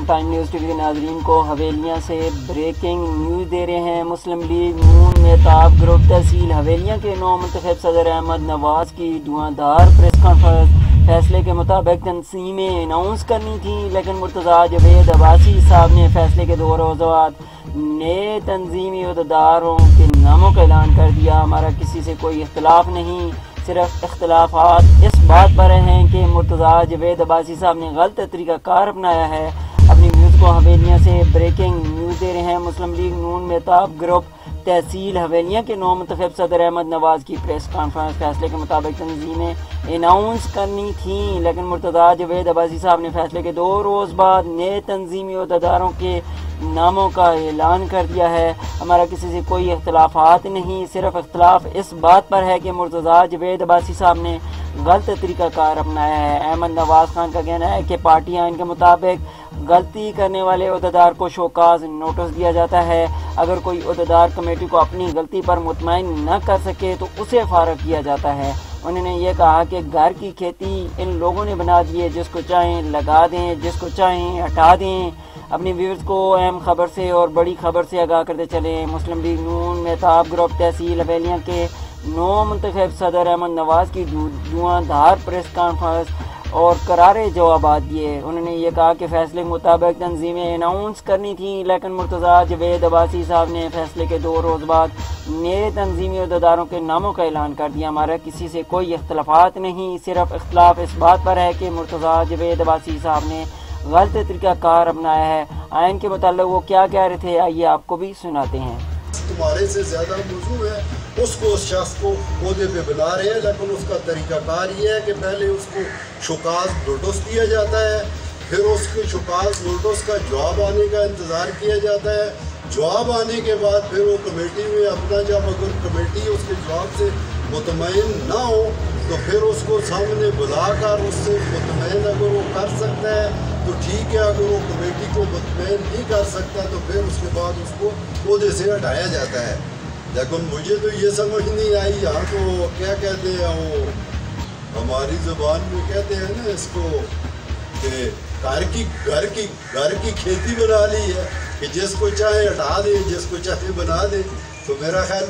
Time news TV के नाजरीन को हवेलियाँ से ब्रेकिंग न्यूज़ दे रहे हैं। मुस्लिम लीग नून मेहताब ग्रुप तहसील हवेलियाँ के नौ मुंतखब सदर अहमद नवाज़ की धुआंधार प्रेस कॉन्फ्रेंस फैसले के मुताबिक तंजीमें अनाउंस करनी थी, लेकिन मुर्तज़ा जवेद अब्बासी साहब ने फैसले के 2 रोज़ बाद नए तंजीमी अहदेदारों के नामों का ऐलान कर दिया। हमारा किसी से कोई इख्तलाफ नहीं, सिर्फ इख्तलाफात इस बात पर हैं कि मुर्तज़ा जवेद अब्बासी साहब ने गलत तरीक़ाकार अपनाया है। अपनी न्यूज़ को हवेलियाँ से ब्रेकिंग न्यूज़ दे रहे हैं। मुस्लिम लीग नून मेहताब ग्रुप तहसील हवेलियाँ के नौ मुंतखब सदर अहमद नवाज़ की प्रेस कॉन्फ्रेंस फैसले के मुताबिक तंजीमें अनाउंस करनी थी, लेकिन मुर्तज़ा जवेद अब्बासी साहब ने फैसले के 2 रोज़ बाद नए तंजीमी अहदेदारों के नामों का ऐलान कर दिया है। हमारा किसी से कोई इख्तलाफात नहीं, सिर्फ इख्तलाफ इस बात पर है कि मुर्तज़ा जवेद अब्बासी साहब ने गलत तरीक़ाकार अपनाया है। अहमद नवाज़ खान का कहना है कि पार्टी आइन के मुताबिक गलती करने वाले अहदेदार को शोकाज नोटिस दिया जाता है। अगर कोई अहदेदार कमेटी को अपनी गलती पर मुतमईन न कर सके तो उसे फारग किया जाता है। उन्होंने ये कहा कि घर की खेती इन लोगों ने बना दी है, जिसको चाहें लगा दें, जिसको चाहें हटा दें। अपनी व्यूअर्स को अहम खबर से और बड़ी खबर से आगाह करते चलें। मुस्लिम लीग नून मेहताब ग्रुप तहसील हवेलियाँ के 9 मुंतखब सदर अहमद नवाज़ की धुआंधार प्रेस कॉन्फ्रेंस और करारे जवाबात दिए। उन्होंने ये कहा कि फैसले के मुताबिक तंजीमें अनाउंस करनी थी, लेकिन मुर्तज़ा जवेद अब्बासी साहब ने फैसले के 2 रोज़ बाद नए तंजीमी अहदेदारों के नामों का ऐलान कर दिया। हमारा किसी से कोई इख्तलाफात नहीं, सिर्फ इख्तलाफ इस बात पर है कि मुर्तज़ा जवेद अब्बासी साहब ने गलत तरीक़ाकार अपनाया है। आइन के मुताल्लिक़ वो क्या कह रहे थे, आइए आपको भी सुनाते हैं। तुम्हारे से ज़्यादा मौजूद है, उसको उस शख्स को ओहदे पे बना रहे हैं, लेकिन उसका तरीक़ाकार ये है कि पहले उसको शुकाज नोटिस दिया जाता है, फिर उसके शुकाज नोटिस का जवाब आने का इंतज़ार किया जाता है। जवाब आने के बाद फिर वो कमेटी में अपना, जब अगर कमेटी उसके जवाब से मुतमईन ना हो तो फिर उसको सामने बुलाकर उससे मुतमईन अगर वो कर सकता है तो ठीक है, अगर वो कमेटी को मुतमईन नहीं कर सकता तो फिर उसके बाद उसको ओहदे से हटाया जाता है। लेकिन मुझे तो ये समझ नहीं आई, यहाँ तो क्या कहते हैं, वो हमारी ज़ुबान में कहते हैं ना इसको कि घर की खेती बना ली है कि जिसको चाहे हटा दे, जिसको चाहे बना दे। तो मेरा ख्याल